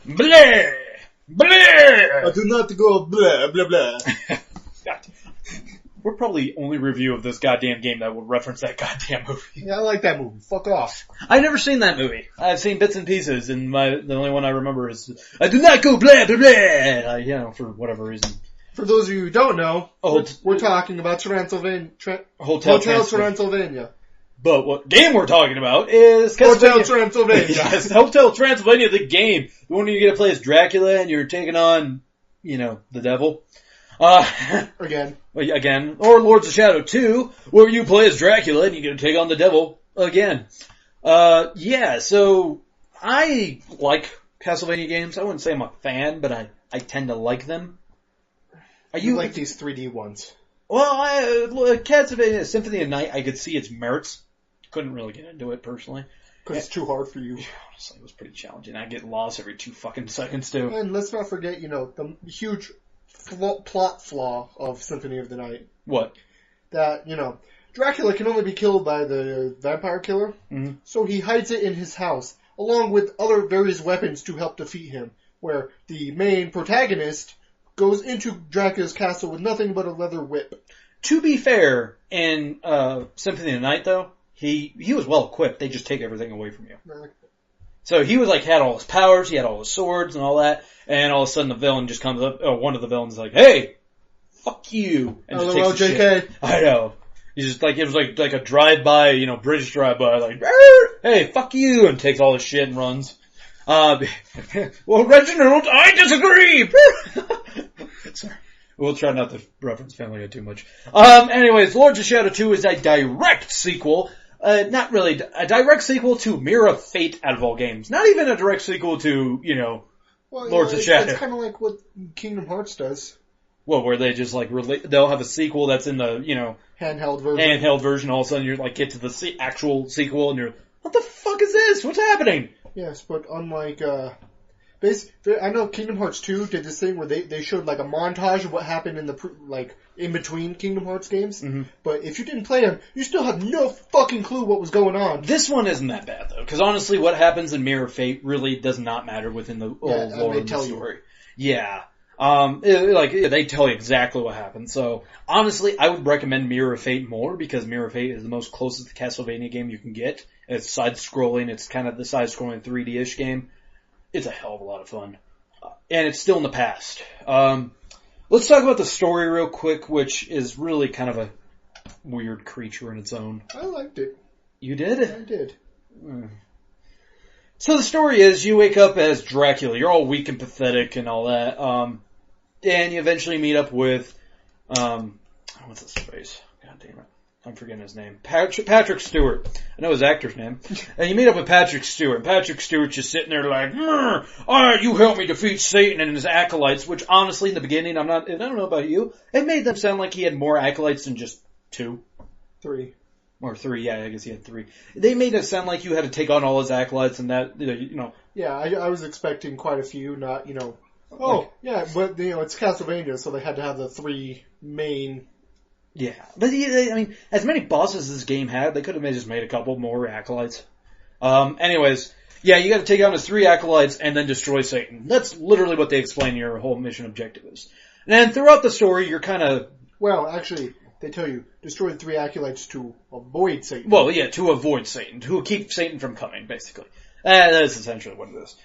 Bleh! Bleh! I do not go blah, blah, blah. God. We're probably the only review of this goddamn game that will reference that goddamn movie. Yeah, I like that movie. Fuck off. I've never seen that movie. I've seen bits and pieces, and the only one I remember is, I do not go blah, blah, blah, for whatever reason. For those of you who don't know, Oh, we're talking about Transylvania. Hotel Transylvania. But what game we're talking about is Hotel Transylvania. Yes, Hotel Transylvania, the game. The one you get to play as Dracula and you're taking on, the devil. Again. Or Lords of Shadow 2, where you play as Dracula and you get to take on the devil again. So I like Castlevania games. I wouldn't say I'm a fan, but I tend to like them. You like these 3D ones? Well, Castlevania Symphony of Night, I could see its merits. Couldn't really get into it personally. Because it's too hard for you. Honestly, it was pretty challenging. I get lost every 2 fucking seconds too. And let's not forget, the huge plot flaw of Symphony of the Night. What? That, Dracula can only be killed by the vampire killer, so he hides it in his house, along with other various weapons to help defeat him, where the main protagonist goes into Dracula's castle with nothing but a leather whip. To be fair, in Symphony of the Night, though, he was well equipped. They just take everything away from you. So he was had all his powers, he had all his swords and all that, and all of a sudden the villain just comes up, one of the villains is like, hey, fuck you. And just takes his shit. I know. He's just it was like a drive-by, British drive-by, hey, fuck you, and takes all his shit and runs. Well, Reginald, I disagree! Sorry. We'll try not to reference Family Guy too much. Anyways, Lords of Shadow 2 is a direct sequel. Not really. A direct sequel to Mirror of Fate out of all games. Not even a direct sequel to, Lords of Shadow. It's kind of like what Kingdom Hearts does. Well, where they just they'll have a sequel that's in the, handheld version. All of a sudden you're get to the actual sequel and you're, what the fuck is this? What's happening? Yes, but unlike, I know Kingdom Hearts 2 did this thing where they showed a montage of what happened in the in between Kingdom Hearts games. Mm-hmm. But if you didn't play them, you still have no fucking clue what was going on. This one isn't that bad though, because honestly, what happens in Mirror of Fate really does not matter within the lore of the story. Yeah. They tell you exactly what happened. So, honestly, I would recommend Mirror of Fate more because Mirror of Fate is the most closest to Castlevania game you can get. It's side-scrolling. It's kind of the side-scrolling 3D-ish game. It's a hell of a lot of fun. And it's still in the past. Let's talk about the story real quick, which is really kind of a weird creature in its own. I liked it. You did? I did. So the story is, you wake up as Dracula. You're all weak and pathetic and all that. And you eventually meet up with, what's his face? God damn it. I'm forgetting his name. Patrick Stewart. I know his actor's name. And you meet up with Patrick Stewart. Patrick Stewart's just sitting there you help me defeat Satan and his acolytes, which honestly in the beginning, I don't know about you, it made them sound like he had more acolytes than just 2. 3. Or 3, yeah, I guess he had 3. They made it sound like you had to take on all his acolytes and that, Yeah, I was expecting quite a few, not, yeah, but, it's Castlevania, so they had to have the 3 main... Yeah, but as many bosses as this game had, they could have just made a couple more acolytes. Anyways, yeah, you gotta take on his 3 acolytes and then destroy Satan. That's literally what they explain your whole mission objective is. And then throughout the story, you're kinda... Well, actually, they tell you, destroy the 3 acolytes to avoid Satan. Well, yeah, to avoid Satan. To keep Satan from coming, basically. That's essentially what it is.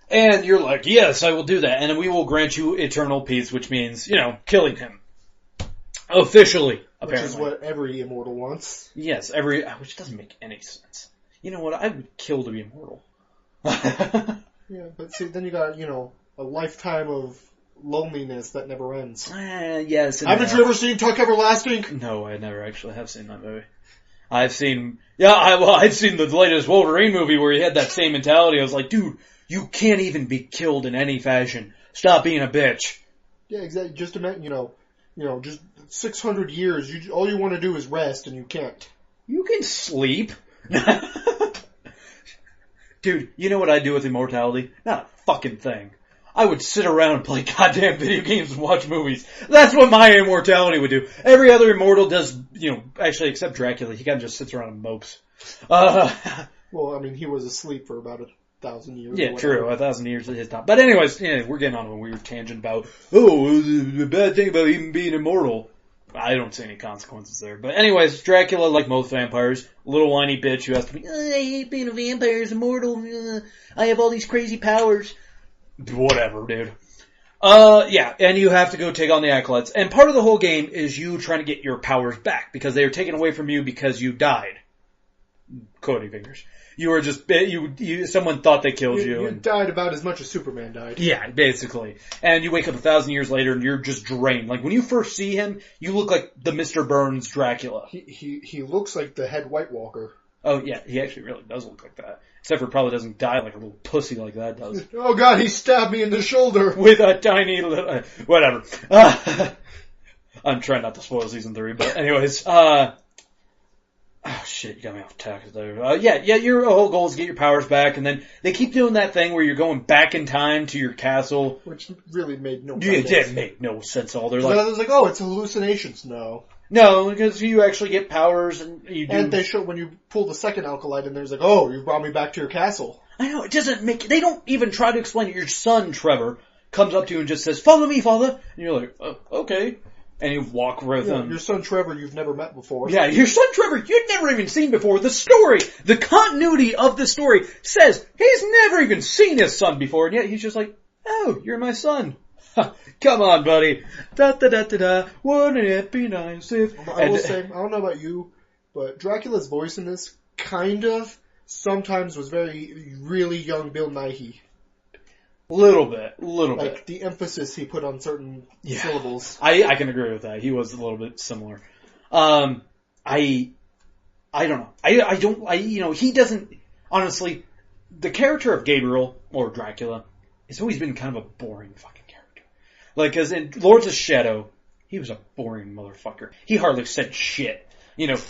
And you're like, yes, I will do that. And we will grant you eternal peace, which means, killing him. Officially, apparently. Which is what every immortal wants. Yes, which doesn't make any sense. You know what? I would kill to be immortal. Yeah, but see, then you got, a lifetime of loneliness that never ends. Yes. Haven't you ever seen Tuck Everlasting? No, I never actually have seen that movie. I've seen the latest Wolverine movie where he had that same mentality. I was like, dude, you can't even be killed in any fashion. Stop being a bitch. Yeah, exactly. Just imagine, just 600 years, all you want to do is rest, and you can't. You can sleep. Dude, you know what I do with immortality? Not a fucking thing. I would sit around and play goddamn video games and watch movies. That's what my immortality would do. Every other immortal does, actually except Dracula, he kind of just sits around and mopes. Well, he was asleep for about 1,000 years. Yeah, true. 1,000 years at his time. But anyways, we're getting on a weird tangent about, the bad thing about even being immortal. I don't see any consequences there. But anyways, Dracula, like most vampires, little whiny bitch who has to be, I hate being a vampire, it's immortal, I have all these crazy powers. Whatever, dude. Yeah, and you have to go take on the acolytes. And part of the whole game is you trying to get your powers back, because they were taken away from you because you died. Quoting fingers. You were just, someone thought they killed you. You died about as much as Superman died. Yeah, basically. And you wake up 1,000 years later and you're just drained. Like, when you first see him, you look like the Mr. Burns Dracula. He looks like the head White Walker. Oh, yeah, he actually really does look like that. Except for probably doesn't die like a little pussy like that does. Oh god, he stabbed me in the shoulder! With a tiny little, whatever. I'm trying not to spoil season 3, but anyways, oh shit, you got me off tack there. Yeah, your whole goal is to get your powers back, and then they keep doing that thing where you're going back in time to your castle. Which really made no sense. It did make no sense at all. They're like, I was like, oh, it's hallucinations. No, because you actually get powers, and you do. And they show, when you pull the second alkalite in, there's like, oh, you brought me back to your castle. I know, it doesn't make, they don't even try to explain it. Your son, Trevor, comes up to you and just says, follow me, father. And you're like, oh, okay. And you walk with him. Your son Trevor you've never met before. Yeah, your son Trevor you'd never even seen before. The story, the continuity of the story says he's never even seen his son before, and yet he's just like, oh, you're my son. Come on, buddy. Da-da-da-da-da, wouldn't it be nice if... I will say, I don't know about you, but Dracula's voice in this sometimes was really young Bill Nighy. Little bit. Like, the emphasis he put on certain syllables. I can agree with that. He was a little bit similar. I don't know. He doesn't, honestly, the character of Gabriel, or Dracula, has always been kind of a boring fucking character. Like, cause in Lords of Shadow, he was a boring motherfucker. He hardly said shit.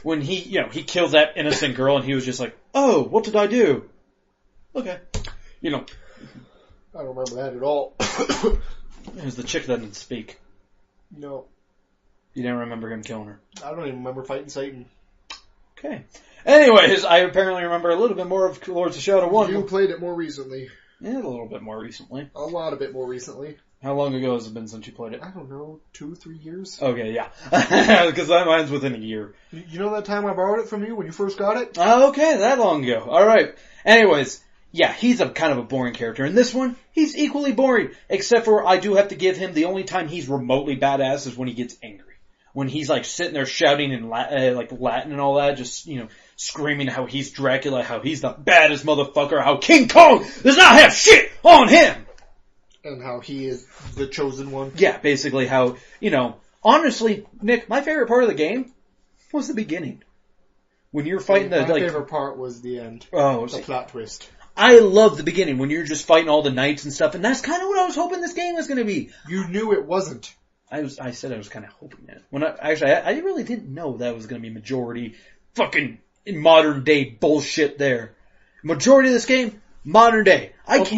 When he killed that innocent girl and he was just like, oh, what did I do? Okay. I don't remember that at all. It was the chick that didn't speak. No. You didn't remember him killing her? I don't even remember fighting Satan. Okay. Anyways, I apparently remember a little bit more of Lords of Shadow 1. You played it more recently. Yeah, a little bit more recently. A lot of it more recently. How long ago has it been since you played it? I don't know, 2-3 years? Okay, yeah. Because mine's within a year. You know that time I borrowed it from you when you first got it? Okay, that long ago. Alright. Anyways, yeah, he's a kind of a boring character. In this one, he's equally boring. Except for I do have to give him the only time he's remotely badass is when he gets angry. When he's like sitting there shouting in Latin and all that, just, screaming how he's Dracula, how he's the baddest motherfucker, how King Kong does not have shit on him! And how he is the chosen one. Yeah, basically how, honestly, Nick, my favorite part of the game was the beginning. When you're fighting my favorite part was the end. Oh, the plot twist. I love the beginning when you're just fighting all the knights and stuff, and that's kind of what I was hoping this game was going to be. You knew it wasn't. I said I was kind of hoping that. I really didn't know that was going to be majority fucking modern day bullshit there. Majority of this game, modern day.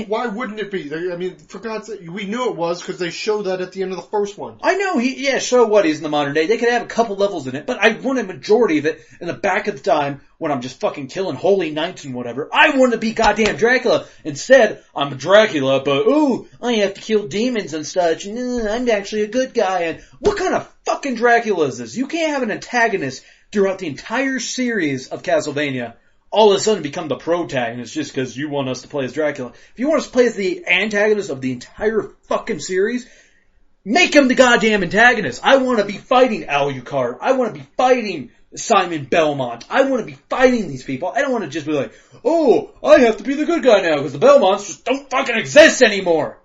Why wouldn't it be? I mean, for God's sake, we knew it was because they showed that at the end of the first one. I know, so what, he's in the modern day. They could have a couple levels in it, but I want a majority of it in the back of the time when I'm just fucking killing holy knights and whatever. I want to be goddamn Dracula. Instead, I'm a Dracula, but I have to kill demons and such, and I'm actually a good guy. And what kind of fucking Dracula is this? You can't have an antagonist throughout the entire series of Castlevania all of a sudden become the protagonist just because you want us to play as Dracula. If you want us to play as the antagonist of the entire fucking series, make him the goddamn antagonist. I want to be fighting Alucard. I want to be fighting Simon Belmont. I want to be fighting these people. I don't want to just be like, oh, I have to be the good guy now because the Belmonts just don't fucking exist anymore.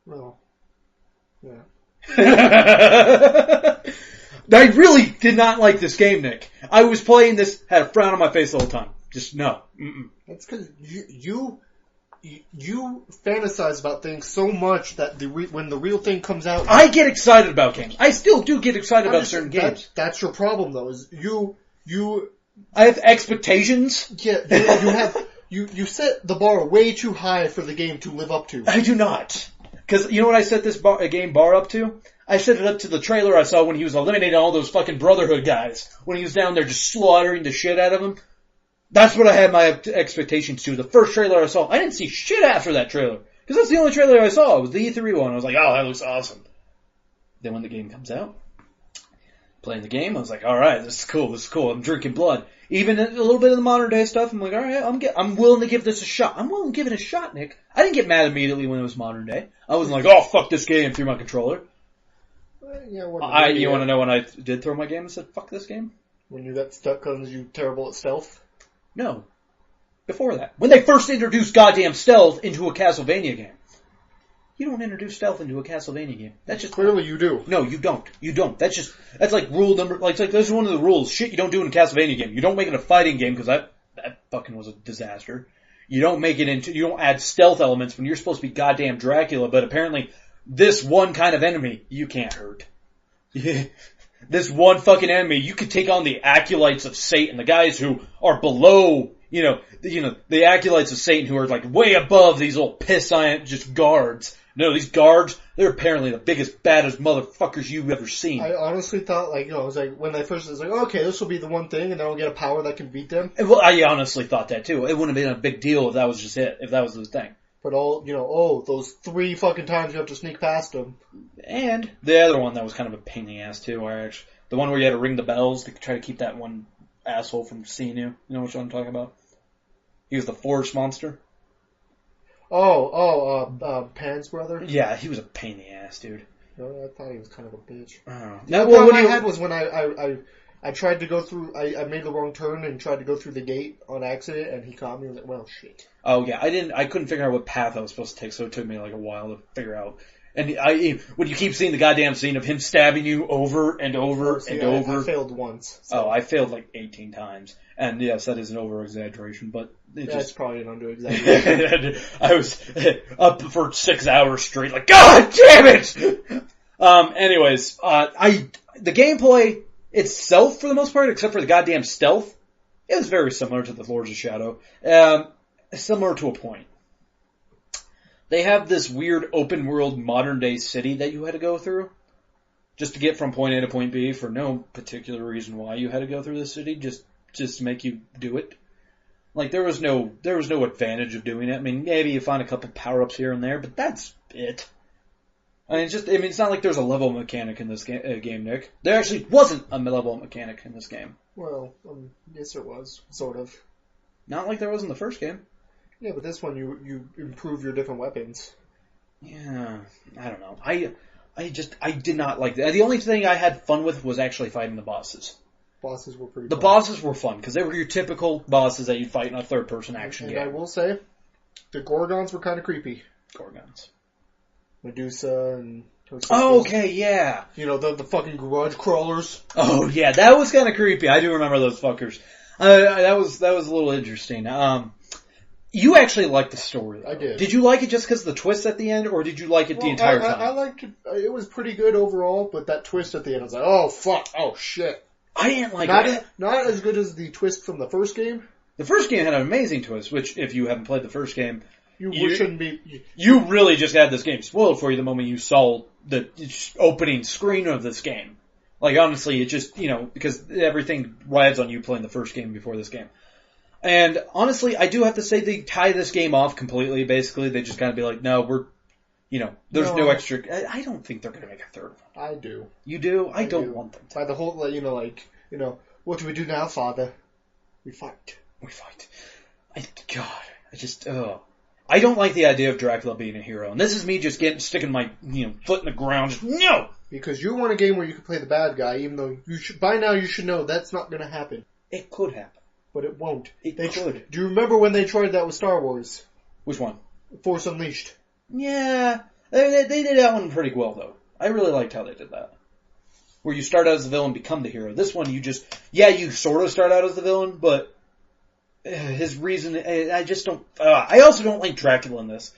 Well, yeah. I really did not like this game, Nick. I was playing this, had a frown on my face the whole time. Just no. Mm-mm. That's because you fantasize about things so much that when the real thing comes out, I get excited about games. I still do get excited about certain games. That's your problem, though. Is you. I have expectations. Yeah, you set the bar way too high for the game to live up to. I do not. Because you know what I set this game bar up to? I set it up to the trailer I saw when he was eliminating all those fucking Brotherhood guys. When he was down there just slaughtering the shit out of them. That's what I had my expectations to. The first trailer I saw, I didn't see shit after that trailer. Because that's the only trailer I saw. It was the E3 one. I was like, oh, that looks awesome. Then when the game comes out, playing the game, I was like, alright, this is cool. I'm drinking blood. Even a little bit of the modern day stuff, I'm like, alright, I'm willing to give this a shot. I'm willing to give it a shot, Nick. I didn't get mad immediately when it was modern day. I wasn't like, oh, fuck this game, threw my controller. You want to know when I did throw my game and said, fuck this game? When you got stuck because you're terrible at stealth? No. Before that. When they first introduced goddamn stealth into a Castlevania game. You don't introduce stealth into a Castlevania game. That's just... Clearly you do. No, you don't. You don't. That's like rule number... Like, this is one of the rules. Shit you don't do in a Castlevania game. You don't make it a fighting game, because that fucking was a disaster. You don't add stealth elements when you're supposed to be goddamn Dracula, but apparently this one kind of enemy, you can't hurt. This one fucking enemy, you could take on the acolytes of Satan, the guys who are below, the acolytes of Satan who are like way above these little pissant just guards. No, these guards, they're apparently the biggest, baddest motherfuckers you've ever seen. I honestly thought, it was like, when they first, it was like, okay, this will be the one thing, and then I'll get a power that can beat them. Well, I honestly thought that too. It wouldn't have been a big deal if that was just it, if that was the thing. But those 3 fucking times you have to sneak past them. And the other one that was kind of a pain in the ass too, the one where you had to ring the bells to try to keep that one asshole from seeing you. You know what I'm talking about? He was the forest monster. Pan's brother? Yeah, he was a pain in the ass, dude. No, I thought he was kind of a bitch. The problem I had was when I tried to go through, I made the wrong turn and tried to go through the gate on accident, and he caught me. I was like, well, shit. Oh, yeah, I couldn't figure out what path I was supposed to take, so it took me like a while to figure out. And when you keep seeing the goddamn scene of him stabbing you over and over over. I failed once. So. Oh, I failed like 18 times. And yes, that is an over-exaggeration, but that's probably an under-exaggeration. I was up for 6 hours straight, like, God damn it! Anyways, the gameplay itself, for the most part, except for the goddamn stealth, it was very similar to the Lords of Shadow. Similar to a point. They have this weird open world modern day city that you had to go through. Just to get from point A to point B for no particular reason why you had to go through the city, just to make you do it. Like, there was no advantage of doing it. I mean, maybe you find a couple power-ups here and there, but that's it. It's not like there's a level mechanic in this game, Nick. There actually wasn't a level mechanic in this game. Well, yes there was, sort of. Not like there was in the first game. Yeah, but this one you improve your different weapons. Yeah, I don't know. I did not like that. The only thing I had fun with was actually fighting the bosses. Bosses were pretty fun. The bosses were fun, because they were your typical bosses that you'd fight in a third-person action game. And I will say, the Gorgons were kind of creepy. Gorgons. Medusa and... Oh, okay, yeah. The fucking garage crawlers. Oh, yeah, that was kind of creepy. I do remember those fuckers. That was a little interesting. You actually liked the story, though. I did. Did you like it just because of the twist at the end, or did you like it the entire time? I liked it. It was pretty good overall, but that twist at the end, I was like, oh, fuck, oh, shit. I didn't like it. Not as good as the twist from the first game. The first game had an amazing twist, which, if you haven't played the first game... You shouldn't be... You really just had this game spoiled for you the moment you saw the opening screen of this game. Like, honestly, it just, because everything rides on you playing the first game before this game. And, honestly, I do have to say they tie this game off completely, basically. They just kind of be like, no, we're... there's no extra... I don't think they're going to make a third one. I do. You do? I don't want them to. By the whole, what do we do now, Father? We fight. We fight. I don't like the idea of Dracula being a hero. And this is me just sticking my, foot in the ground. Just, no! Because you want a game where you can play the bad guy, even though by now you should know that's not going to happen. It could happen. But it won't. It could. Do you remember when they tried that with Star Wars? Which one? Force Unleashed. Yeah. They did that one pretty well, though. I really liked how they did that. Where you start out as the villain and become the hero. This one, you sort of start out as the villain, but his reason, I just don't... I also don't like Dracula in this.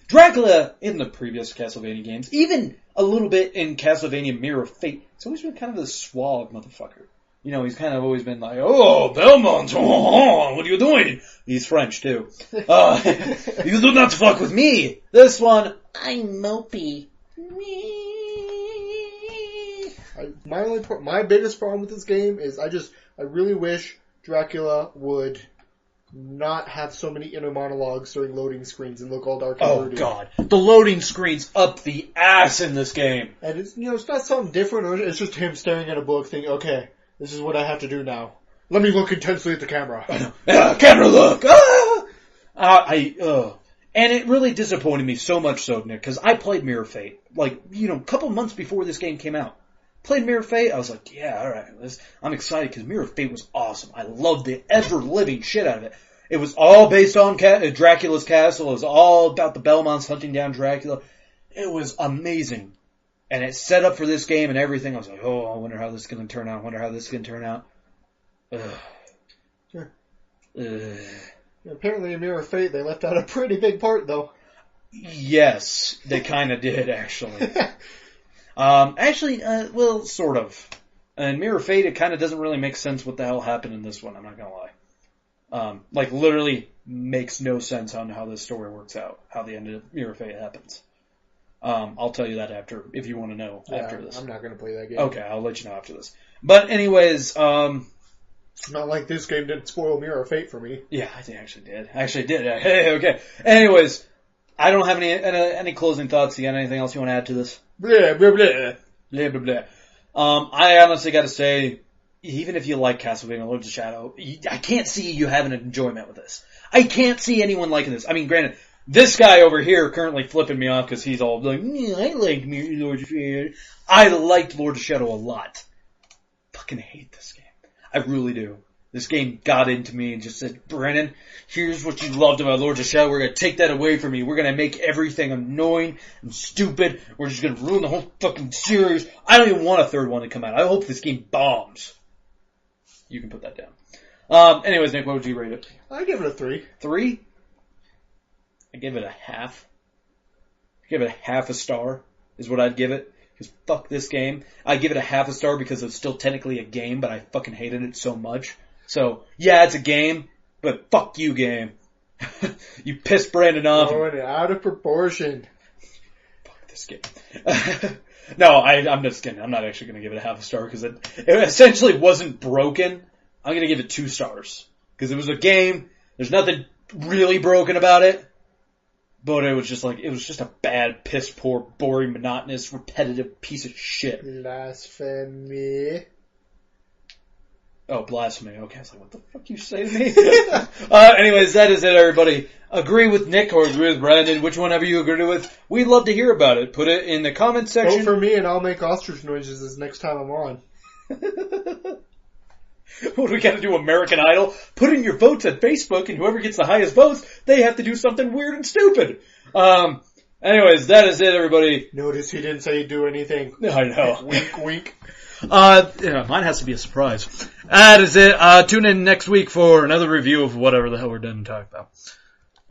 Dracula in the previous Castlevania games, even a little bit in Castlevania Mirror of Fate, it's always been kind of this suave motherfucker. He's kind of always been like, oh, Belmont, what are you doing? He's French, too. You do not fuck with me. This one, I'm mopey. My biggest problem with this game is I really wish Dracula would not have so many inner monologues during loading screens and look all dark and broody. Oh god. The loading screen's up the ass in this game. And it's, it's not something different, it's just him staring at a book thinking, okay, this is what I have to do now. Let me look intensely at the camera. Camera look! And it really disappointed me so much so, Nick, because I played Mirror Fate, a couple months before this game came out. Played Mirror Fate, I was like, yeah, alright, I'm excited because Mirror Fate was awesome. I loved the ever-living shit out of it. It was all based on Dracula's castle, it was all about the Belmonts hunting down Dracula. It was amazing. And it set up for this game and everything. I was like, oh, I wonder how this is going to turn out. Sure. Apparently in Mirror Fate, they left out a pretty big part, though. Yes, they kind of did, actually. Sort of. In Mirror Fate, it kind of doesn't really make sense what the hell happened in this one, I'm not going to lie. Literally makes no sense on how this story works out, how the end of Mirror Fate happens. I'll tell you that if you want to know after this. I'm not going to play that game. Okay, I'll let you know after this. But anyways, not like this game didn't spoil Mirror Fate for me. Yeah, I actually did. Hey, okay. Anyways, I don't have any closing thoughts. You got anything else you want to add to this? Blah, blah, blah. Blah, blah, blah. I honestly got to say, even if you like Castlevania Lords of Shadow, I can't see you having an enjoyment with this. I can't see anyone liking this. I mean, granted, this guy over here currently flipping me off because he's all like, I like Lords of Shadow. I liked Lords of Shadow a lot. Fucking hate this game. I really do. This game got into me and just said, Brennan, here's what you loved about Lords of Shadow. We're going to take that away from you. We're going to make everything annoying and stupid. We're just going to ruin the whole fucking series. I don't even want a third one to come out. I hope this game bombs. You can put that down. Anyways, Nick, what would you rate it? I give it a 3. 3? I give it a half. I give it a half a star is what I'd give it. Because fuck this game. I'd give it a half a star because it's still technically a game, but I fucking hated it so much. So, yeah, it's a game, but fuck you, game. You pissed Brandon off. Throwing it out of proportion. Fuck this game. No, I'm just kidding. I'm not actually going to give it a half a star because it essentially wasn't broken. I'm going to give it 2 stars. Because it was a game. There's nothing really broken about it. But it was just a bad, piss poor, boring, monotonous, repetitive piece of shit. Blasphemy. Oh, blasphemy. Okay, I was like, what the fuck you say to me? Anyways, that is it, everybody. Agree with Nick or agree with Brandon, whichever you agree with. We'd love to hear about it. Put it in the comments section. Vote for me and I'll make ostrich noises this next time I'm on. What do we got to do, American Idol? Put in your votes at Facebook, and whoever gets the highest votes, they have to do something weird and stupid. Anyways, that is it, everybody. Notice he didn't say he'd do anything. I know. Wink, wink. Mine has to be a surprise. That is it. Tune in next week for another review of whatever the hell we're done talking about.